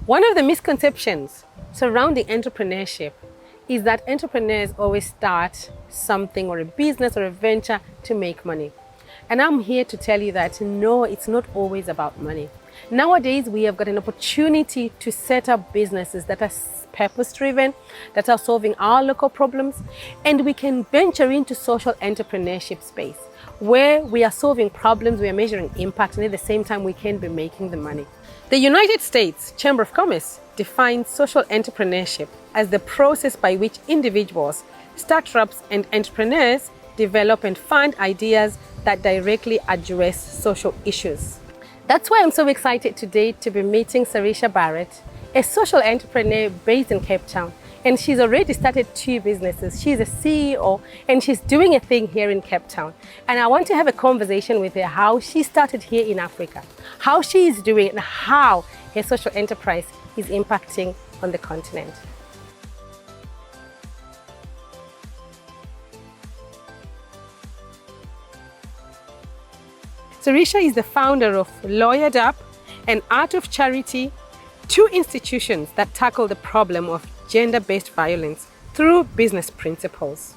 One of the misconceptions surrounding entrepreneurship is that entrepreneurs always start something or a business or a venture to make money. And I'm here to tell you that no, it's not always about money. Nowadays, we have got an opportunity to set up businesses that are purpose-driven, that are solving our local problems, and we can venture into social entrepreneurship space where we are solving problems, we are measuring impact, and at the same time, we can be making the money. The United States Chamber of Commerce defines social entrepreneurship as the process by which individuals, startups, and entrepreneurs develop and fund ideas that directly address social issues. That's why I'm so excited today to be meeting Sarisha Barrett, a social entrepreneur based in Cape Town. And she's already started 2 businesses. She's a CEO and she's doing a thing here in Cape Town. And I want to have a conversation with her how she started here in Africa, how she is doing and how her social enterprise is impacting on the continent. Serisha is the founder of Lawyered Up and Art of Charity, 2 institutions that tackle the problem of gender-based violence through business principles.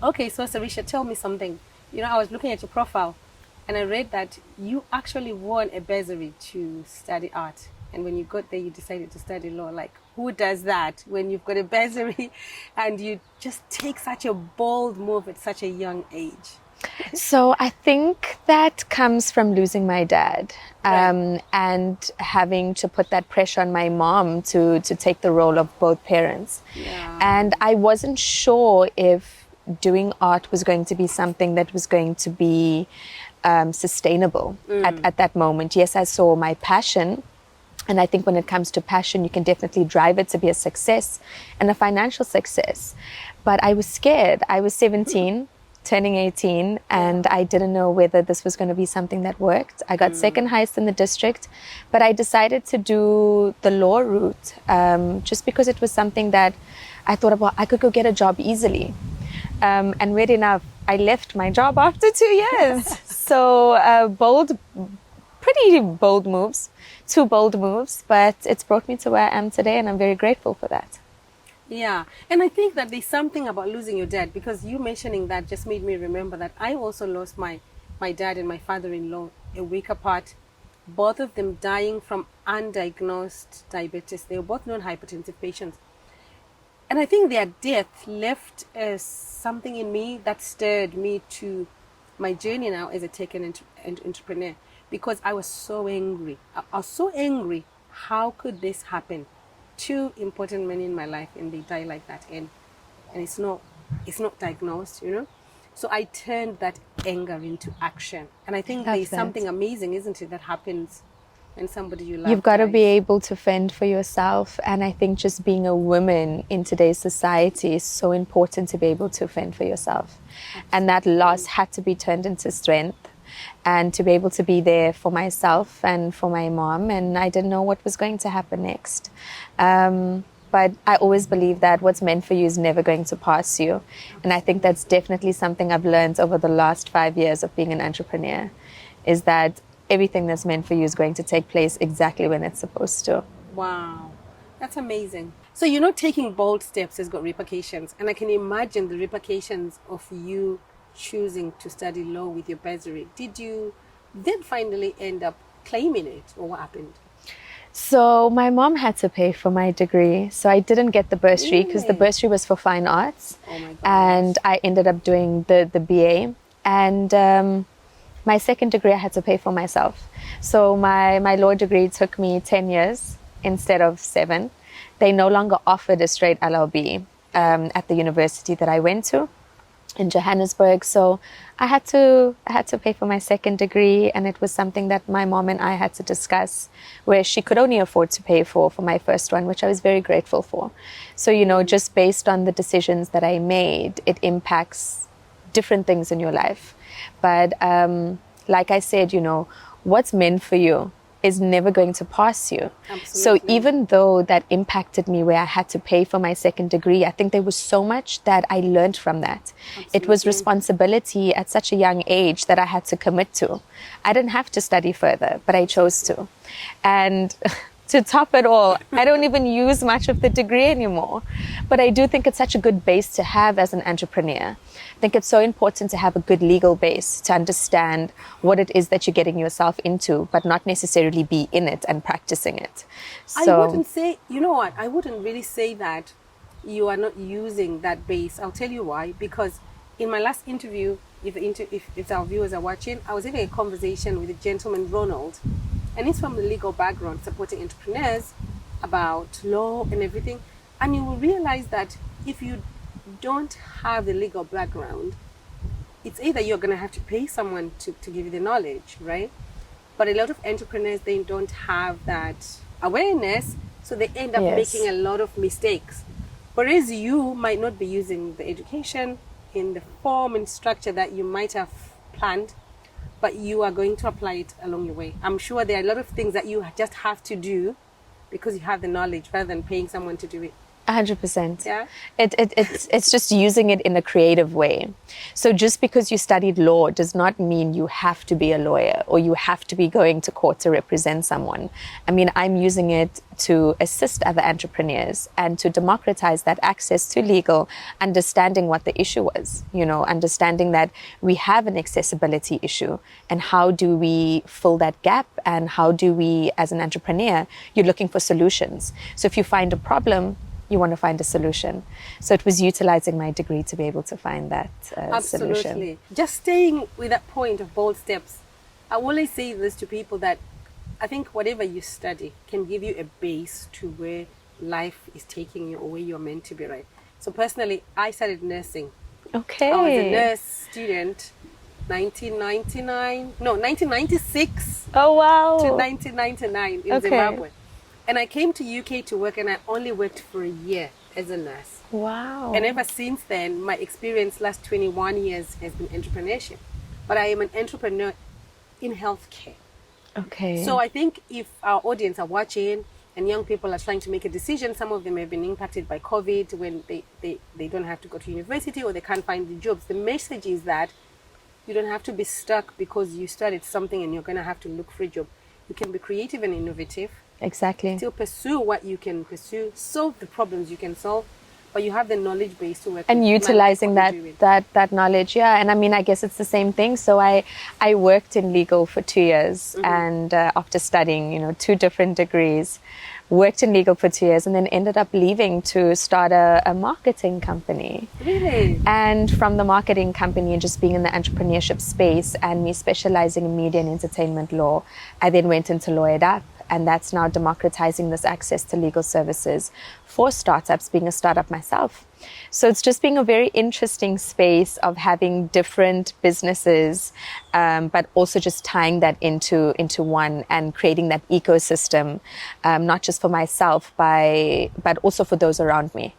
Okay, so Sarisha, tell me something. You know, I was looking at your profile and I read that you actually won a bursary to study art. And when you got there, you decided to study law. Like, who does that when you've got a bursary and you just take such a bold move at such a young age? So I think that comes from losing my dad, Right. and having to put that pressure on my mom to take the role of both parents. Yeah. And I wasn't sure if doing art was going to be something that was going to be sustainable at that moment. Yes, I saw my passion. And I think when it comes to passion, you can definitely drive it to be a success and a financial success. But I was scared. I was 17, turning 18, and I didn't know whether this was going to be something that worked. I got second highest in the district, but I decided to do the law route just because it was something that I thought about. I could go get a job easily. And weird enough, I left my job after 2 years. So pretty bold moves, 2 bold moves, but it's brought me to where I am today, and I'm very grateful for that. Yeah, and I think that there's something about losing your dad, because you mentioning that just made me remember that I also lost my dad and my father-in-law a week apart, both of them dying from undiagnosed diabetes. They were both non-hypertensive patients. And I think their death left something in me that stirred me to my journey now as a tech and entrepreneur, because I was so angry. I was so angry. How could this happen? 2 important men in my life and they die like that, and it's not diagnosed, you know. So I turned that anger into action, and I think there's something amazing, isn't it, that happens when somebody you love You've got to dies. be able to fend for yourself, and I think just being a woman in today's society is so important to be able to fend for yourself. And that loss had to be turned into strength, and to be able to be there for myself and for my mom, and I didn't know what was going to happen next. But I always believe that what's meant for you is never going to pass you. And I think that's definitely something I've learned over the last 5 years of being an entrepreneur, is that everything that's meant for you is going to take place exactly when it's supposed to. Wow, that's amazing. So, you know, taking bold steps has got repercussions, and I can imagine the repercussions of you choosing to study law with your bursary. Did you then finally end up claiming it, or what happened? So my mom had to pay for my degree, so I didn't get the bursary because the bursary was for fine arts. Oh my gosh. And I ended up doing the BA, and my second degree I had to pay for myself. So my law degree took me 10 years instead of 7. They no longer offered a straight LLB at the university that I went to. in Johannesburg. So I had to pay for my second degree, and it was something that my mom and I had to discuss, where she could only afford to pay for my first one, which I was very grateful for. So, you know, just based on the decisions that I made, it impacts different things in your life. But like I said, you know, what's meant for you is never going to pass you. Absolutely. So even though that impacted me, where I had to pay for my second degree, I think there was so much that I learned from that. It was Absolutely. responsibility at such a young age that I had to commit to. I didn't have to study further, but I chose to. And to top it all, I don't even use much of the degree anymore. But I do think it's such a good base to have as an entrepreneur. I think it's so important to have a good legal base to understand what it is that you're getting yourself into, but not necessarily be in it and practicing it. I wouldn't say, you know what, I wouldn't really say that you are not using that base. I'll tell you why. Because in my last interview, if our viewers are watching, I was having a conversation with a gentleman, Ronald, and he's from the legal background, supporting entrepreneurs about law and everything. And you will realize that if you don't have the legal background, it's either you're going to have to pay someone to give you the knowledge, right? But a lot of entrepreneurs, they don't have that awareness, so they end up Yes. making a lot of mistakes. Whereas you might not be using the education in the form and structure that you might have planned, but you are going to apply it along your way. I'm sure there are a lot of things that you just have to do because you have the knowledge, rather than paying someone to do it. 100%. Yeah. It's just using it in a creative way. So just because you studied law does not mean you have to be a lawyer or you have to be going to court to represent someone. I mean, I'm using it to assist other entrepreneurs and to democratize that access to legal, understanding what the issue was, you know, understanding that we have an accessibility issue, and how do we fill that gap, and how do we, as an entrepreneur, you're looking for solutions. So if you find a problem, you want to find a solution. So it was utilizing my degree to be able to find that solution. Absolutely. Just staying with that point of bold steps, I always say this to people, that I think whatever you study can give you a base to where life is taking you, or where you're meant to be, right? So personally, I studied nursing. Okay. I was a nurse student 1996 Oh, wow. to 1999 in Okay. Zimbabwe. And I came to UK to work, and I only worked for a year as a nurse. Wow. And ever since then, my experience last 21 years has been entrepreneurship. But I am an entrepreneur in healthcare. Okay. So I think if our audience are watching and young people are trying to make a decision, some of them have been impacted by COVID when they don't have to go to university, or they can't find the jobs. The message is that you don't have to be stuck because you started something and you're going to have to look for a job. You can be creative and innovative. Exactly. Still pursue what you can pursue, solve the problems you can solve, but you have the knowledge base to work And with. utilizing Like what you're doing. that knowledge, yeah. And I mean, I guess it's the same thing. So I worked in legal for 2 years, and after studying, you know, 2 different degrees, worked in legal for 2 years, and then ended up leaving to start a marketing company. Really? And from the marketing company and just being in the entrepreneurship space, and me specializing in media and entertainment law, I then went into Lawyered Up. And that's now democratizing this access to legal services for startups, being a startup myself. So it's just being a very interesting space of having different businesses, but also just tying that into one and creating that ecosystem, not just for myself, but also for those around me,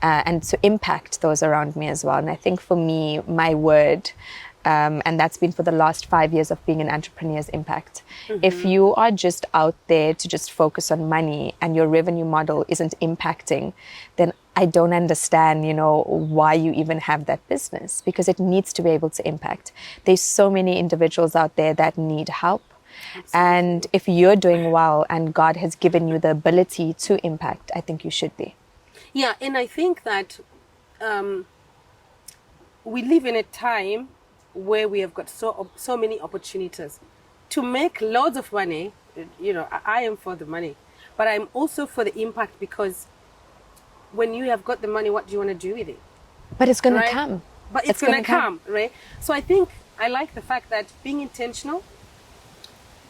and to impact those around me as well. And I think for me, my word, and that's been for the last 5 years of being an entrepreneur's impact. If you are just out there to just focus on money and your revenue model isn't impacting, then I don't understand, you know, why you even have that business, because it needs to be able to impact. There's so many individuals out there that need help. Absolutely. And if you're doing well and God has given you the ability to impact, I think you should be. Yeah, and I think that we live in a time where we have got so many opportunities to make loads of money. You know, I am for the money, but I'm also for the impact, because when you have got the money, what do you want to do with it? But it's going Right? to come. But it's going to come, right? So I think I like the fact that being intentional,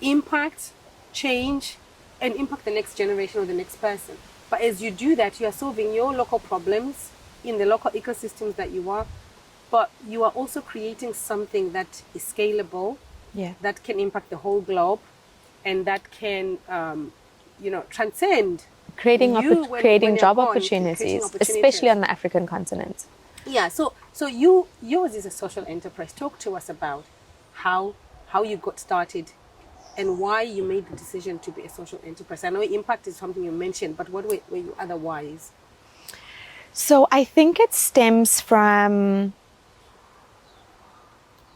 impact, change, and impact the next generation or the next person. But as you do that, you are solving your local problems in the local ecosystems that you are. but you are also creating something that is scalable, Yeah. that can impact the whole globe, and that can, transcend Creating you when creating you're job gone, creating opportunities, especially opportunities. on the African continent. Yeah. So yours is a social enterprise. Talk to us about how you got started and why you made the decision to be a social enterprise. I know impact is something you mentioned, but what were you otherwise? So I think it stems from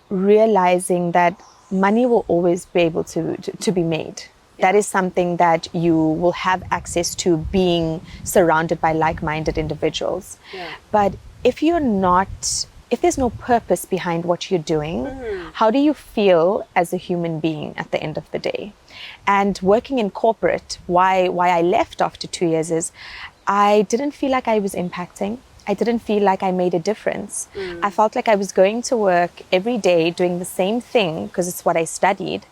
realizing that money will always be able to be made. That Yeah. is something that you will have access to being surrounded by like-minded individuals. Yeah. But if you're not, if there's no purpose behind what you're doing, how do you feel as a human being at the end of the day? And working in corporate, why I left after 2 years is I didn't feel like I was impacting. I didn't feel like I made a difference. I felt like I was going to work every day doing the same thing because it's what I studied,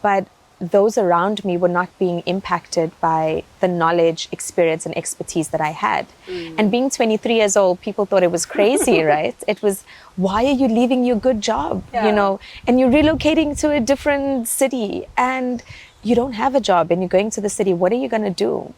but those around me were not being impacted by the knowledge, experience, and expertise that I had. And being 23 years old, people thought it was crazy, right? It was, why are you leaving your good job? Yeah. You know, and you're relocating to a different city and you don't have a job and you're going to the city. What are you going to do?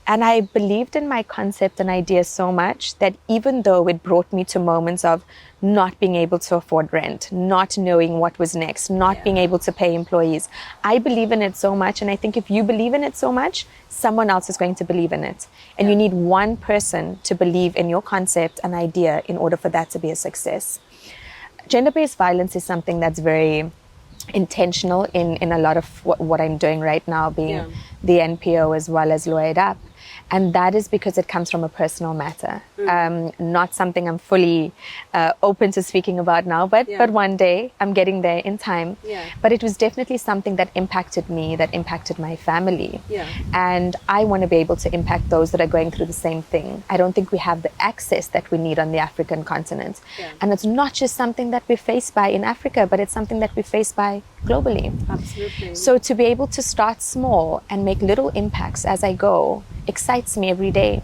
And I believed in my concept and idea so much that even though it brought me to moments of not being able to afford rent, not knowing what was next, not being able to pay employees, I believe in it so much. And I think if you believe in it so much, someone else is going to believe in it. And you need one person to believe in your concept and idea in order for that to be a success. Gender-based violence is something that's very intentional in a lot of what I'm doing right now, being the NPO as well as Lawyered Up. And that is because it comes from a personal matter, not something I'm fully open to speaking about now, but one day I'm getting there in time. But it was definitely something that impacted me, that impacted my family. And I want to be able to impact those that are going through the same thing. I don't think we have the access that we need on the African continent. And it's not just something that we're faced by in Africa, but it's something that we're faced by globally. Absolutely. So to be able to start small and make little impacts as I go excites me every day.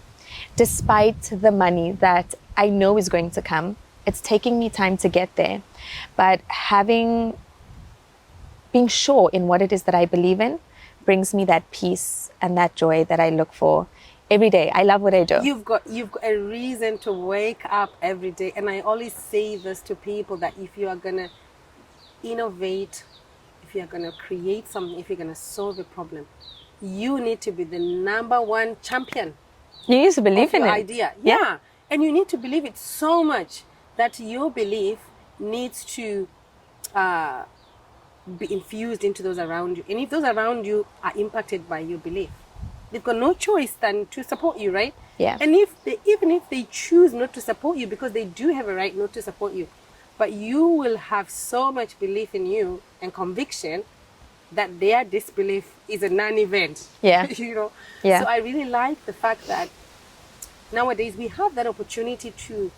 Despite the money that I know is going to come, it's taking me time to get there. But being sure in what it is that I believe in brings me that peace and that joy that I look for every day. I love what I do. You've got a reason to wake up every day. And I always say this to people, that if you are going to innovate, if you're going to create something, if you're going to solve a problem, you need to be the number one champion. You need to believe in your it. idea. Yeah. And you need to believe it so much that your belief needs to be infused into those around you. And if those around you are impacted by your belief, they've got no choice than to support you, right? Yeah. And even if they choose not to support you, because they do have a right not to support you, but you will have so much belief in you and conviction that their disbelief is a non-event. Yeah. So I really like the fact that nowadays we have that opportunity to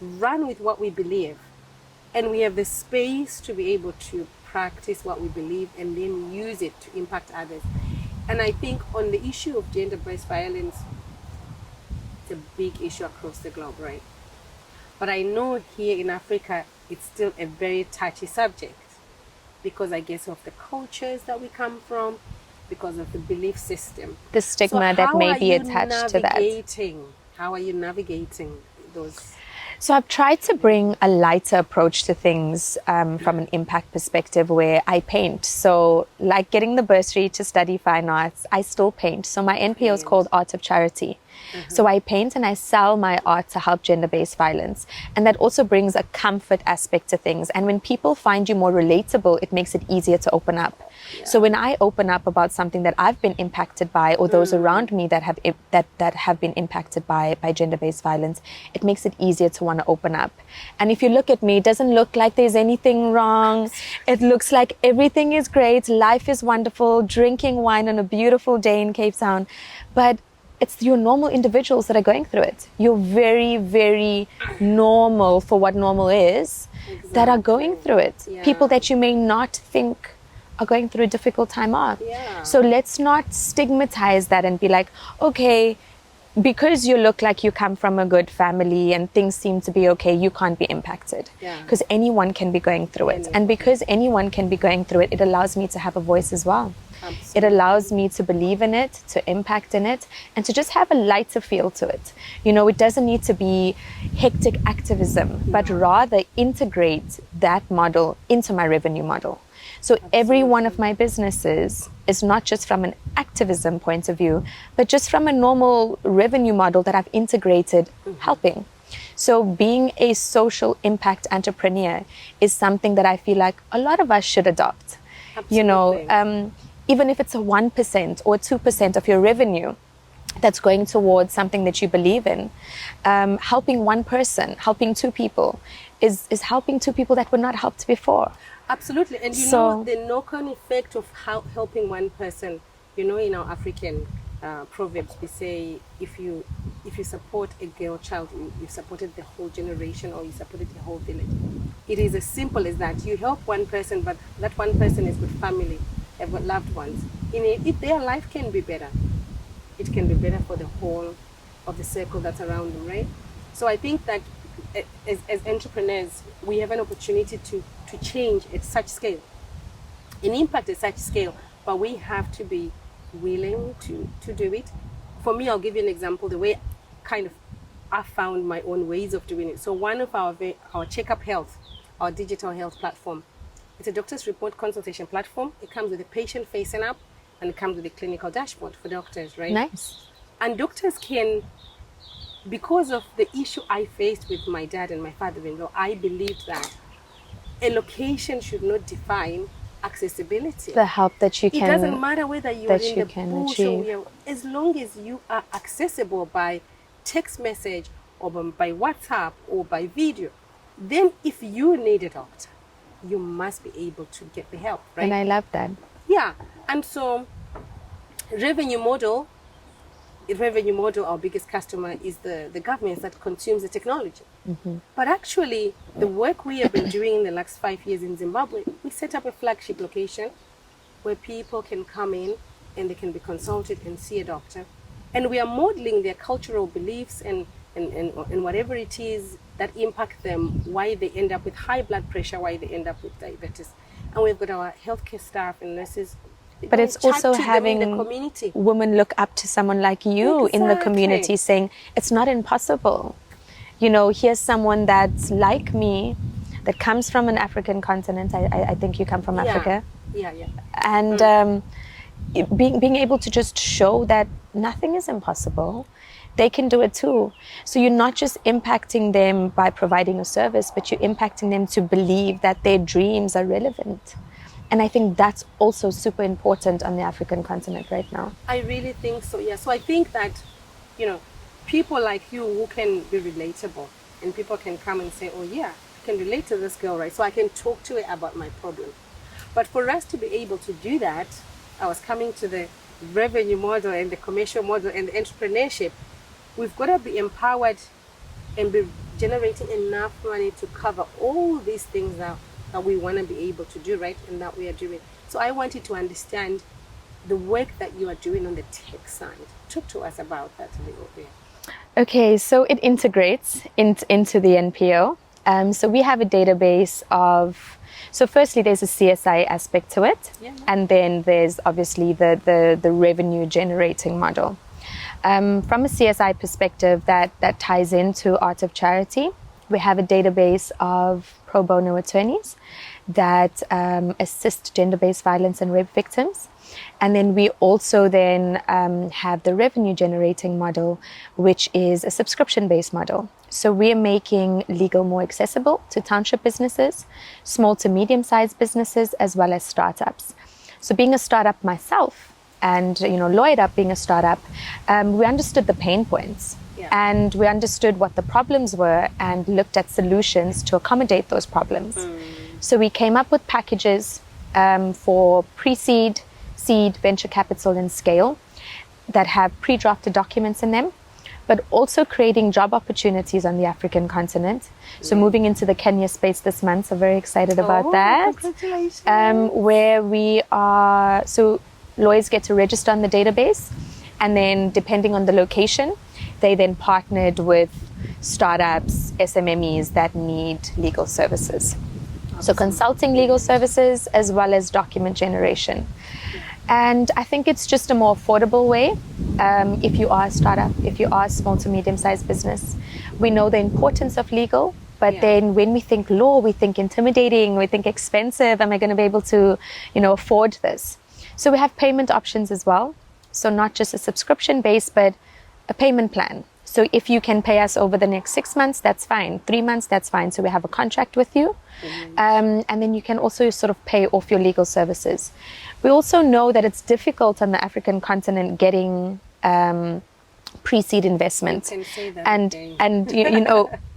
run with what we believe, and we have the space to be able to practice what we believe and then use it to impact others. And I think on the issue of gender-based violence, it's a big issue across the globe, right? But I know here in Africa, it's still a very touchy subject, because I guess of the cultures that we come from, because of the belief system. The stigma that may be attached to that. How are you navigating those? So I've tried to bring a lighter approach to things from an impact perspective, where I paint. So like getting the bursary to study fine arts, I still paint. So my NPO is called Art of Charity. So I paint and I sell my art to help gender-based violence. And that also brings a comfort aspect to things. And when people find you more relatable, it makes it easier to open up. So when I open up about something that I've been impacted by, or those around me that have been impacted by gender-based violence, it makes it easier to want to open up. And if you look at me, it doesn't look like there's anything wrong. It looks like everything is great. Life is wonderful. Drinking wine on a beautiful day in Cape Town. But it's your normal individuals that are going through it. You're very, very normal for what normal is, that are going through it. People that you may not think are going through a difficult time off. So let's not stigmatize that and be like, okay, because you look like you come from a good family and things seem to be okay, you can't be impacted. Yeah. Because anyone can be going through it. And because anyone can be going through it, it allows me to have a voice as well. Absolutely. It allows me to believe in it, to impact in it, and to just have a lighter feel to it. You know, it doesn't need to be hectic activism, but rather integrate that model into my revenue model. So every one of my businesses is not just from an activism point of view, but just from a normal revenue model that I've integrated helping. So being a social impact entrepreneur is something that I feel like a lot of us should adopt. Absolutely. You know, even if it's a 1% or 2% of your revenue that's going towards something that you believe in, helping one person, helping two people is helping two people that were not helped before. Absolutely. And you know, the knock-on effect of helping one person, you know, in our African proverbs, we say, if you support a girl child, you've supported the whole generation, or you supported the whole village. It is as simple as that. You help one person, but that one person is with family, they've got loved ones. If their life can be better, it can be better for the whole of the circle that's around them, right? So I think that as entrepreneurs, we have an opportunity to change at such scale, an impact at such scale, but we have to be willing to do it. For me, I'll give you an example, the way kind of I found my own ways of doing it. So one of our Checkup Health, our digital health platform, it's a doctor's report consultation platform. It comes with a patient-facing app, and it comes with a clinical dashboard for doctors, right? Nice. And doctors can, because of the issue I faced with my dad and my father-in-law, I believed that a location should not define accessibility. The help that you can. It doesn't matter whether you are in the bush or as long as you are accessible by text message or by WhatsApp or by video, then if you need a doctor, you must be able to get the help, right? And I love that. Yeah. And so revenue model, our biggest customer is the government that consumes the technology. Mm-hmm. But actually, the work we have been doing in the last 5 years in Zimbabwe, we set up a flagship location where people can come in and they can be consulted and see a doctor. And we are modeling their cultural beliefs and whatever it is that impact them, why they end up with high blood pressure, why they end up with diabetes. And we've got our healthcare staff and nurses. But it's also having women look up to someone like you in the community, saying, it's not impossible. You know, here's someone that's like me, that comes from an African continent. I think you come from Africa. Yeah. And being able to just show that nothing is impossible. They can do it too. So you're not just impacting them by providing a service, but you're impacting them to believe that their dreams are relevant. And I think that's also super important on the African continent right now. I really think so, yeah. So I think that, you know, people like you who can be relatable, and people can come and say, oh yeah, I can relate to this girl, right? So I can talk to her about my problem. But for us to be able to do that, I was coming to the revenue model and the commercial model and the entrepreneurship. We've got to be empowered and be generating enough money to cover all these things that we want to be able to do, right? And that we are doing. So I wanted to understand the work that you are doing on the tech side. Talk to us about that a little bit. Okay, so it integrates into the NPO. So we have a database of, so firstly there's a CSI aspect to it, and then there's obviously the revenue generating model. From a CSI perspective, that ties into Art of Charity. We have a database of pro bono attorneys that assist gender-based violence and rape victims. And then we also then have the revenue generating model, which is a subscription-based model. So we're making legal more accessible to township businesses, small to medium-sized businesses, as well as startups. So being a startup myself, and Lloyd Up being a startup, we understood the pain points. And we understood what the problems were and looked at solutions to accommodate those problems. So we came up with packages for pre-seed, seed, venture capital, and scale that have pre-drafted documents in them, but also creating job opportunities on the African continent. So moving into the Kenya space this month, so very excited about that. Congratulations. Where we are, so lawyers get to register on the database, and then depending on the location, they then partnered with startups, SMMEs that need legal services. So consulting legal services as well as document generation. And I think it's just a more affordable way. If you are a startup, if you are a small to medium-sized business, we know the importance of legal, but then when we think law, we think intimidating, we think expensive. Am I going to be able to, afford this? So we have payment options as well. So not just a subscription base, but a payment plan. So if you can pay us over the next 6 months, that's fine. 3 months, that's fine. So we have a contract with you. And then you can also sort of pay off your legal services. We also know that it's difficult on the African continent getting pre-seed investment. You can say that and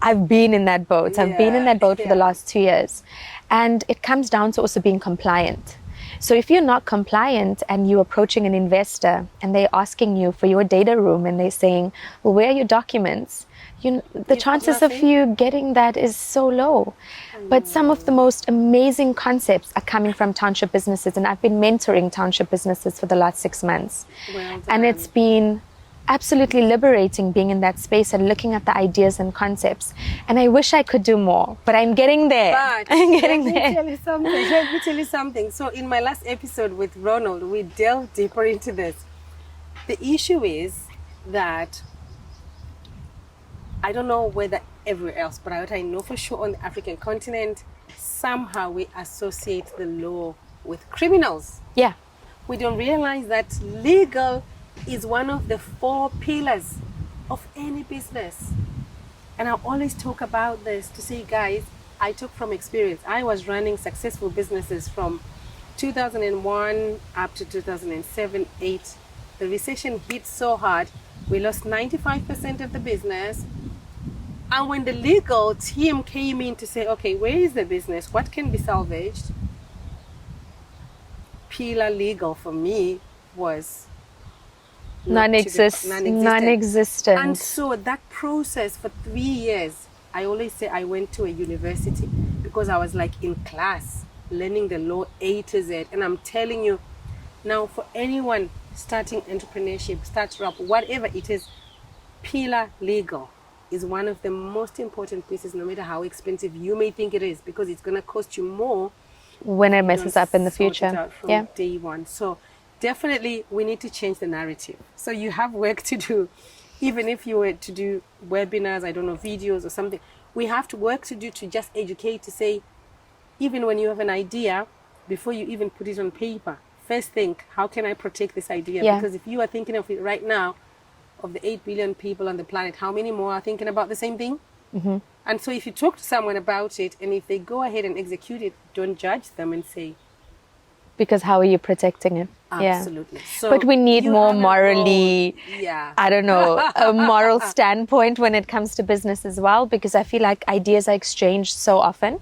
I've been in that boat. I've been in that boat for the last 2 years. And it comes down to also being compliant. So if you're not compliant and you're approaching an investor and they're asking you for your data room and they're saying, well, where are your documents? The chances of you getting that is so low. But some of the most amazing concepts are coming from township businesses, and I've been mentoring township businesses for the last 6 months. And it's been absolutely liberating being in that space and looking at the ideas and concepts. And I wish I could do more, but I'm getting there. But I'm getting let there. me tell you something. So in my last episode with Ronald, we delved deeper into this. The issue is that I don't know whether everywhere else, but what I know for sure on the African continent, somehow we associate the law with criminals. Yeah. We don't realize that legal is one of the 4 pillars of any business. And I always talk about this to say, guys, I took from experience. I was running successful businesses from 2001 up to 2007, 8. The recession hit so hard, we lost 95% of the business. And when the legal team came in to say, okay, where is the business? What can be salvaged? Pillar legal for me was non-existent. And so that process for 3 years, I always say I went to a university because I was like in class learning the law A to Z. And I'm telling you now, for anyone starting entrepreneurship, startup, whatever it is, pillar legal is one of the most important pieces, no matter how expensive you may think it is, because it's going to cost you more when it messes up in the future. It out from day one. So definitely we need to change the narrative. So you have work to do. Even if you were to do webinars, I don't know, videos or something, we have to work to do to just educate, to say, even when you have an idea, before you even put it on paper, first think, how can I protect this idea? Because if you are thinking of it right now, of the 8 billion people on the planet, how many more are thinking about the same thing? Mm-hmm. And so if you talk to someone about it, and if they go ahead and execute it, don't judge them and say, because how are you protecting it? Absolutely. So but we need more morally, I don't know, a moral standpoint when it comes to business as well, because I feel like ideas are exchanged so often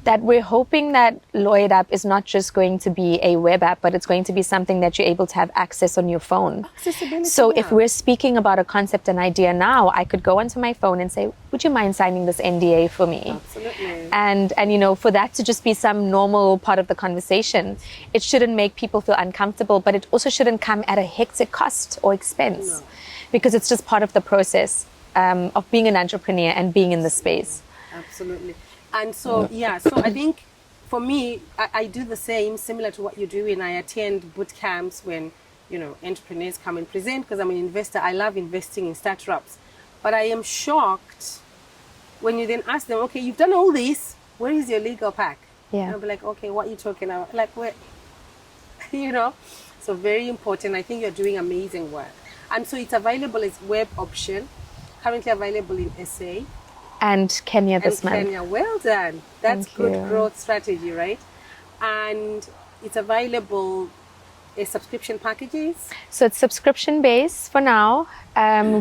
that we're hoping that Lawyered Up is not just going to be a web app, but it's going to be something that you're able to have access on your phone. Accessibility, so if we're speaking about a concept and idea now, I could go onto my phone and say, would you mind signing this NDA for me? Absolutely. And for that to just be some normal part of the conversation, it shouldn't make people feel uncomfortable, but it also shouldn't come at a hectic cost or expense, because it's just part of the process of being an entrepreneur and being in the space. Absolutely. And so, so I think for me, I do the same, similar to what you do, and I attend boot camps when, entrepreneurs come and present, because I'm an investor. I love investing in startups. But I am shocked when you then ask them, okay, you've done all this, where is your legal pack? Yeah. And I'll be like, okay, what are you talking about? Like, where, So very important. I think you're doing amazing work. And so it's available as web option, currently available in SA. And Kenya this month. Kenya, well done. That's good growth strategy, right? And it's available as subscription packages. So it's subscription based for now.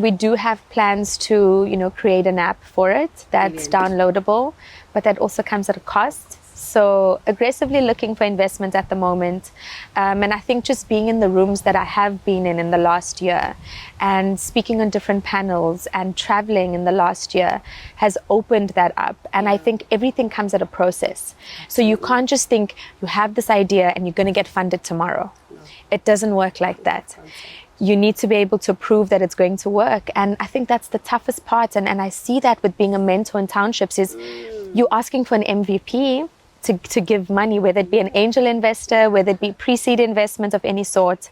We do have plans to, create an app for it that's downloadable, but that also comes at a cost. So aggressively looking for investment at the moment. And I think just being in the rooms that I have been in the last year and speaking on different panels and traveling in the last year has opened that up. And I think everything comes at a process. So you can't just think you have this idea and you're going to get funded tomorrow. No. It doesn't work like that. you need to be able to prove that it's going to work. And I think that's the toughest part. And I see that with being a mentor in townships is you asking for an MVP to give money, whether it be an angel investor, whether it be pre-seed investment of any sort.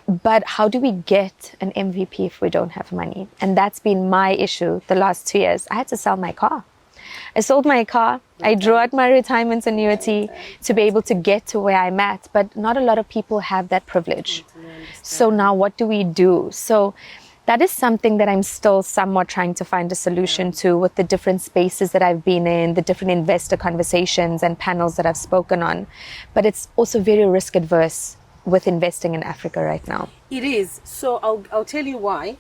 But how do we get an MVP if we don't have money? And that's been my issue the last 2 years. I had to sell my car. I sold my car. I drew out my retirement annuity to be able to get to where I'm at. But not a lot of people have that privilege. So now what do we do? So that is something that I'm still somewhat trying to find a solution to with the different spaces that I've been in, the different investor conversations and panels that I've spoken on. But it's also very risk adverse with investing in Africa right now. It is. So I'll tell you why.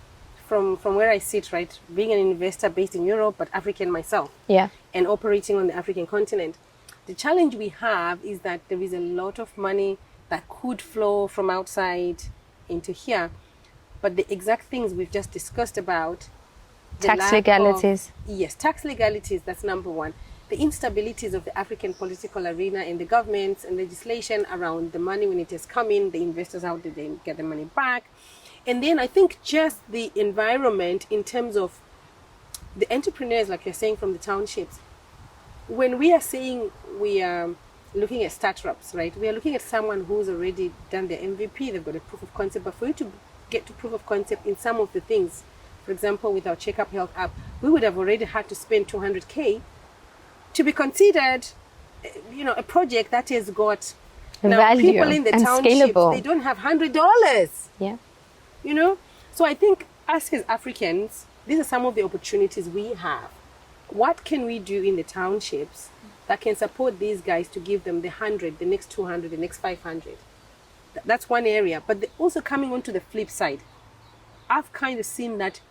From where I sit, right, being an investor based in Europe, but African myself, and operating on the African continent, the challenge we have is that there is a lot of money that could flow from outside into here, but the exact things we've just discussed about, tax legalities. Yes, tax legalities, that's number one. The instabilities of the African political arena and the governments and legislation around the money when it has come in, the investors, how do they get the money back? And then I think just the environment in terms of the entrepreneurs, like you're saying, from the townships. When we are saying we are looking at startups, right, we are looking at someone who's already done their MVP, they've got a proof of concept. But for you to get to proof of concept in some of the things, for example, with our Checkup Health app, we would have already had to spend 200K to be considered, a project that has got value people in the and townships, scalable. they don't have $100. Yeah. So I think us as Africans, these are some of the opportunities we have. What can we do in the townships that can support these guys to give them the 100, the next 200, the next 500? That's one area. But also coming on to the flip side, I've kind of seen that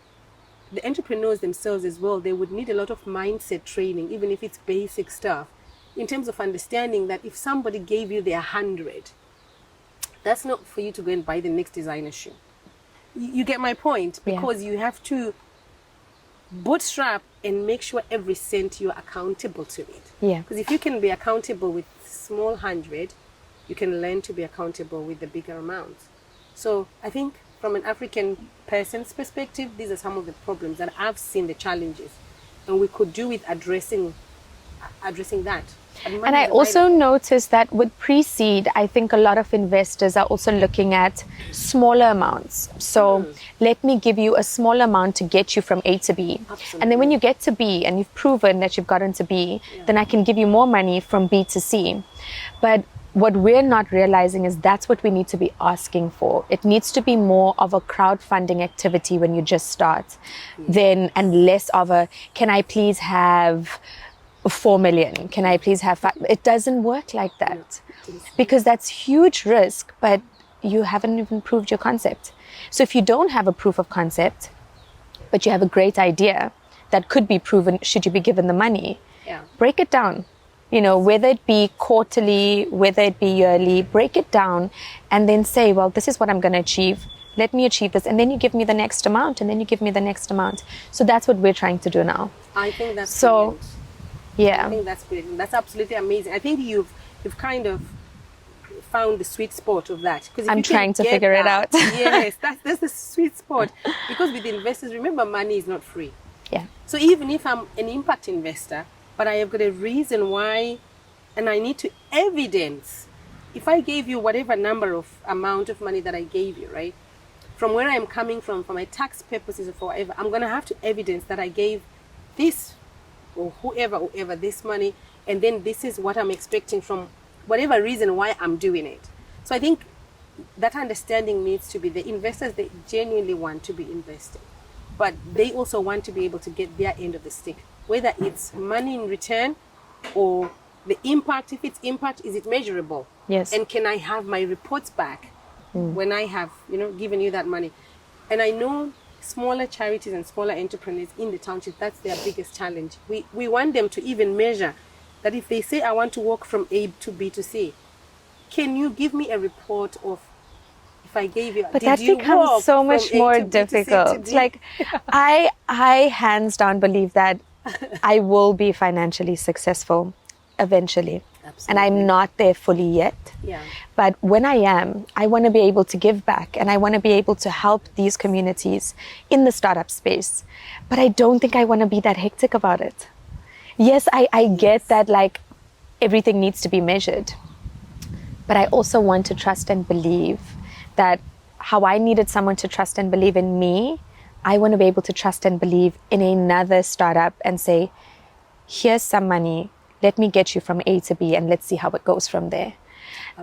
the entrepreneurs themselves as well, they would need a lot of mindset training, even if it's basic stuff, in terms of understanding that if somebody gave you their 100, that's not for you to go and buy the next designer shoe. You get my point? Because you have to bootstrap and make sure every cent you're accountable to it. Because if you can be accountable with small 100, you can learn to be accountable with the bigger amounts. So I think from an African person's perspective, these are some of the problems that I've seen, the challenges, and we could do with addressing that. And I also noticed that with pre-seed, I think a lot of investors are also looking at smaller amounts. So let me give you a small amount to get you from A to B. Absolutely. And then when you get to B and you've proven that you've gotten to B, then I can give you more money from B to C. But what we're not realizing is that's what we need to be asking for. It needs to be more of a crowdfunding activity when you just start, and less of a, can I please have 4 million? Can I please have 5? It doesn't work like that, because that's huge risk, but you haven't even proved your concept. So if you don't have a proof of concept, but you have a great idea that could be proven should you be given the money, break it down. Whether it be quarterly, whether it be yearly, break it down and then say, well, this is what I'm going to achieve. Let me achieve this. And then you give me the next amount, and then you give me the next amount. So that's what we're trying to do now. I think that's brilliant. Yeah. I think that's brilliant. That's absolutely amazing. I think you've kind of found the sweet spot of that. I'm trying to figure it out. Yes, that's the sweet spot. Because with investors, remember, money is not free. Yeah. So even if I'm an impact investor, but I have got a reason why, and I need to evidence. If I gave you whatever amount of money that I gave you, right, from where I'm coming from, for my tax purposes or for whatever, I'm going to have to evidence that I gave this or whoever this money, and then this is what I'm expecting from whatever reason why I'm doing it. So I think that understanding needs to be the investors. They genuinely want to be investing, but they also want to be able to get their end of the stick, whether it's money in return or the impact. If it's impact, is it measurable? Yes. And can I have my reports back when I have given you that money? And I know smaller charities and smaller entrepreneurs in the township, that's their biggest challenge. We want them to even measure that if they say, I want to walk from A to B to C, can you give me a report of, if I gave you, but that becomes so much more difficult. Like I hands down believe that I will be financially successful eventually. Absolutely. and I'm not there fully yet. Yeah. But when I am, I want to be able to give back, and I want to be able to help these communities in the startup space. But I don't think I want to be that hectic about it. Yes, I get that, like, everything needs to be measured. But I also want to trust and believe that how I needed someone to trust and believe in me, I want to be able to trust and believe in another startup and say, here's some money, let me get you from A to B, and let's see how it goes from there.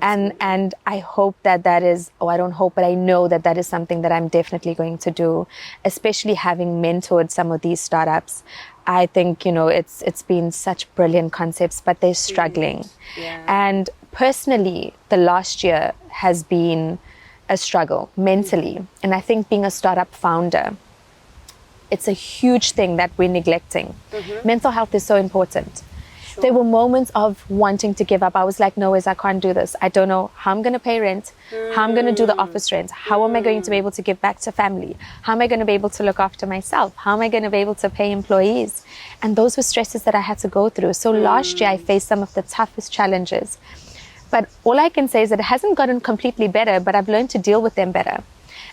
And I hope that is, or I don't hope, but I know that is something that I'm definitely going to do, especially having mentored some of these startups. I think, it's been such brilliant concepts, but they're struggling. Yeah. And personally, the last year has been a struggle mentally. And I think being a startup founder, it's a huge thing that we're neglecting. Mental health is so important. Sure. There were moments of wanting to give up. I was like, no, I can't do this. I don't know how I'm going to pay rent, how I'm going to do the office rent, how am I going to be able to give back to family, how am I going to be able to look after myself, how am I going to be able to pay employees. And those were stresses that I had to go through. So last year I faced some of the toughest challenges. But all I can say is that it hasn't gotten completely better, but I've learned to deal with them better.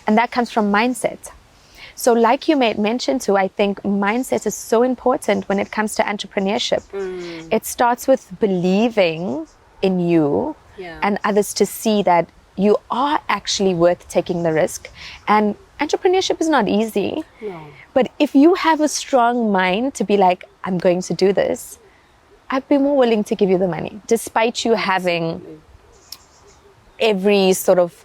And that comes from mindset. So like you made mention to, I think mindset is so important when it comes to entrepreneurship. It starts with believing in you and others to see that you are actually worth taking the risk. And entrepreneurship is not easy. No. But if you have a strong mind to be like, I'm going to do this, I'd be more willing to give you the money, despite you having every sort of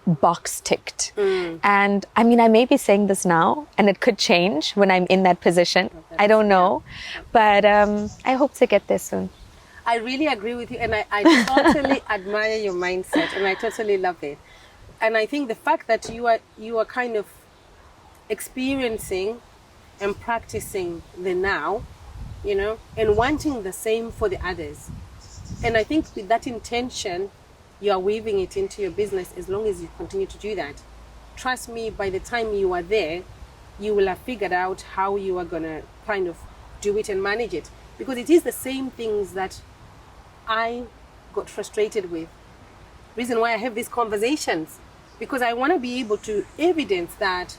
box ticked. And I mean, I may be saying this now and it could change when I'm in that position. I don't know. But I hope to get there soon. I really agree with you, and I totally admire your mindset, and I totally love it. And I think the fact that you are kind of experiencing and practicing the now, and wanting the same for the others. And I think with that intention, you are weaving it into your business as long as you continue to do that. Trust me, by the time you are there, you will have figured out how you are going to kind of do it and manage it. Because it is the same things that I got frustrated with. Reason why I have these conversations, because I want to be able to evidence that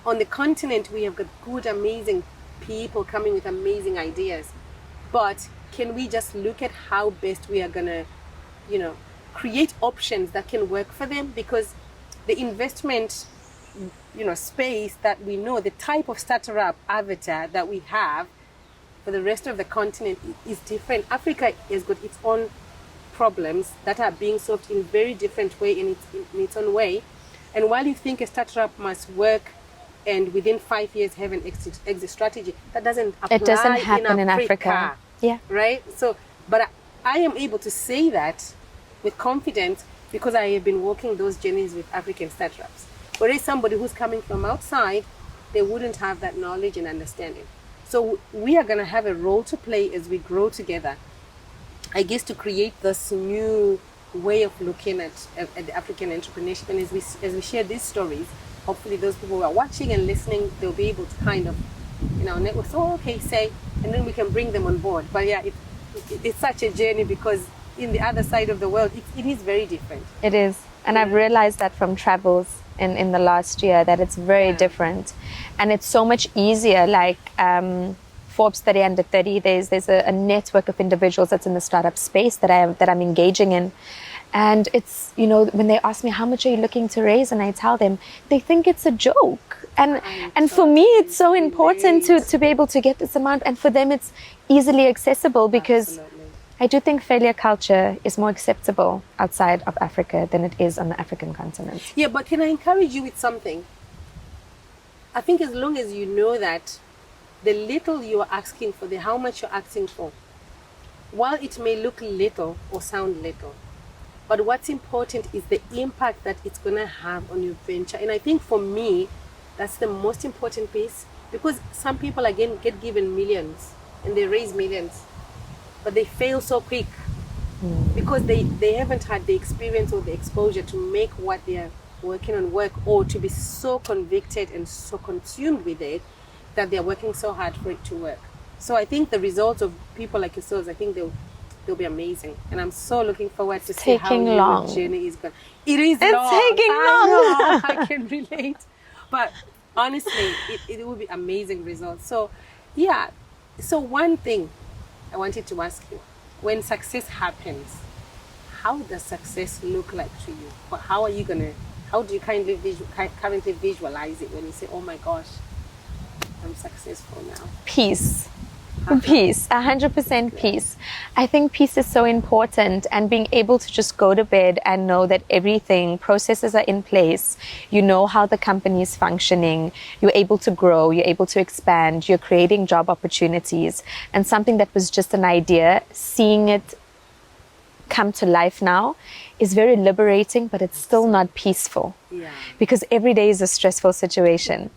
on the continent we have got good, amazing people coming with amazing ideas. But can we just look at how best we are going to, create options that can work for them? Because the investment, space that we know, the type of startup avatar that we have for the rest of the continent is different. Africa has got its own problems that are being solved in a very different way, in its own way. And while you think a startup must work and within 5 years have an exit strategy, that doesn't apply. It doesn't happen in Africa. Yeah. Right? So, but I am able to say that with confidence because I have been walking those journeys with African startups. Whereas somebody who's coming from outside, they wouldn't have that knowledge and understanding. So we are going to have a role to play as we grow together, I guess, to create this new way of looking at the African entrepreneurship. And as we share these stories, hopefully those people who are watching and listening, they'll be able to kind of, network. So, okay, say, and then we can bring them on board. But yeah, it's such a journey because in the other side of the world, it is very different. It is. And I've realized that from travels in the last year, that it's very different. And it's so much easier. Like Forbes 30 Under 30, there's a network of individuals that's in the startup space that I'm engaging in. And it's, when they ask me, how much are you looking to raise? And I tell them, they think it's a joke. And for me, it's so important to be able to get this amount. And for them, it's easily accessible because I do think failure culture is more acceptable outside of Africa than it is on the African continent. Yeah, but can I encourage you with something? I think as long as you know that the little you are asking for, the how much you're asking for, while it may look little or sound little, but what's important is the impact that it's going to have on your venture. And I think for me, that's the most important piece, because some people, again, get given millions and they raise millions, but they fail so quick because they haven't had the experience or the exposure to make what they are working on work, or to be so convicted and so consumed with it that they're working so hard for it to work. So I think the results of people like yourselves, I think They'll be amazing. And I'm so looking forward to see how taking your long. journey is going. It is It's long. taking I long. know. I can relate. But honestly, it will be amazing results. So, yeah. So one thing I wanted to ask you, when success happens, how does success look like to you? But how do you currently visualize it when you say, oh my gosh, I'm successful now? Peace. Peace, 100% peace. I think peace is so important, and being able to just go to bed and know that everything, processes are in place, you know how the company is functioning, you're able to grow, you're able to expand, you're creating job opportunities, and something that was just an idea, seeing it come to life now is very liberating, but it's still not peaceful. Yeah. Because every day is a stressful situation.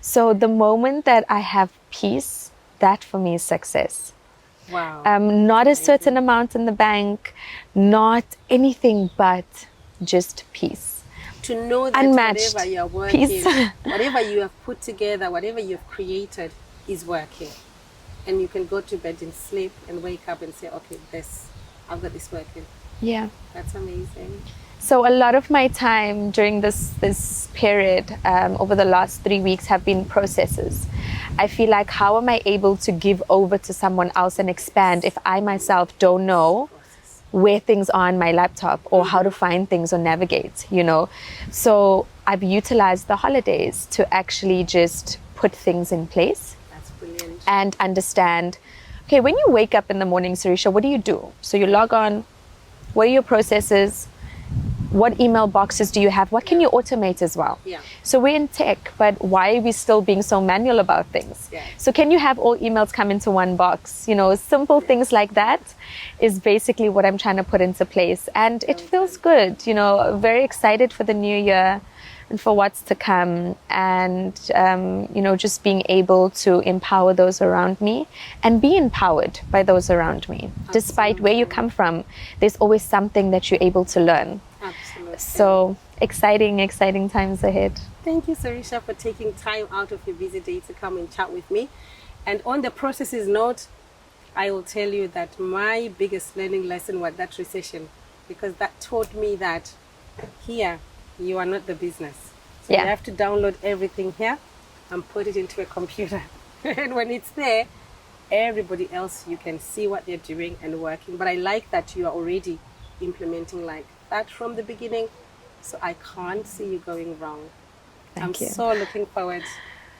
So the moment that I have peace, that for me is success. Wow. Not a certain amount in the bank, not anything but just peace. To know that Unmatched whatever you're working, peace. whatever you have put together, whatever you've created is working. And you can go to bed and sleep and wake up and say, okay, I've got this working. Yeah. That's amazing. So a lot of my time during this period over the last 3 weeks have been processes. I feel like, how am I able to give over to someone else and expand if I myself don't know where things are on my laptop or how to find things or navigate, you know? So I've utilized the holidays to actually just put things in place. That's brilliant. And understand, okay, when you wake up in the morning, Serisha, what do you do? So you log on, what are your processes? What email boxes do you have? What can you automate as well? Yeah. So we're in tech, but why are we still being so manual about things? Yeah. So can you have all emails come into one box? You know, simple things like that is basically what I'm trying to put into place. And it feels good, you know, very excited for the new year and for what's to come. And, you know, just being able to empower those around me and be empowered by those around me. Despite where you come from, there's always something that you're able to learn. Absolutely. So exciting times ahead. Thank you, Sarisha, for taking time out of your busy day to come and chat with me. And on the processes note, I will tell you that my biggest learning lesson was that recession, because that taught me that here you are not the business. So Yeah. you have to download everything here and put it into a computer. And when it's there, everybody else, you can see what they're doing and working. But I like that you are already implementing like that from the beginning. So I can't see you going wrong. Thank you. I'm so looking forward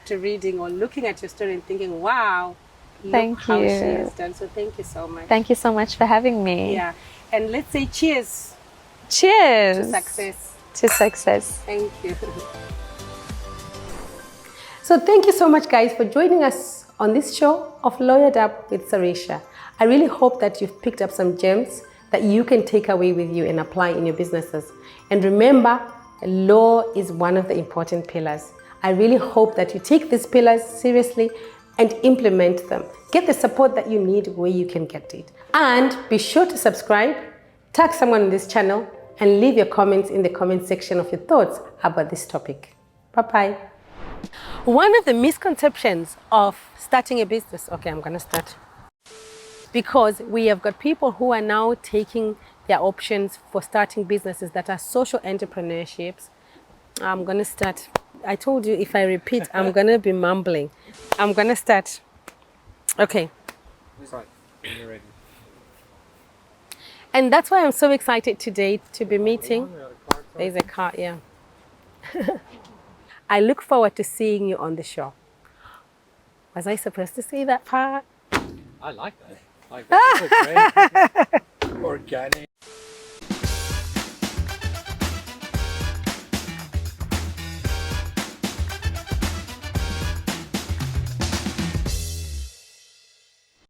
to reading or looking at your story and thinking, wow, look Thank how she you. has done. So thank you so much. Thank you so much for having me. Yeah. And let's say cheers Cheers. to success. To success. Thank you. So thank you so much, guys, for joining us on this show of Lawyered Up with Sarisha. I really hope that you've picked up some gems that you can take away with you and apply in your businesses. And remember, law is one of the important pillars. I really hope that you take these pillars seriously and implement them. Get the support that you need where you can get it. And be sure to subscribe, tag someone on this channel, and leave your comments in the comment section of your thoughts about this topic. Bye-bye. One of the misconceptions of starting a business, okay, I'm gonna start. Because we have got people who are now taking their options for starting businesses that are social entrepreneurships. I'm gonna start. I told you if I repeat, I'm gonna be mumbling. I'm gonna start. Okay. Right, when you're ready. And that's why I'm so excited today to be meeting. There's a car, yeah. I look forward to seeing you on the show. Was I supposed to say that part? I like that. Like, that's so great. Organic.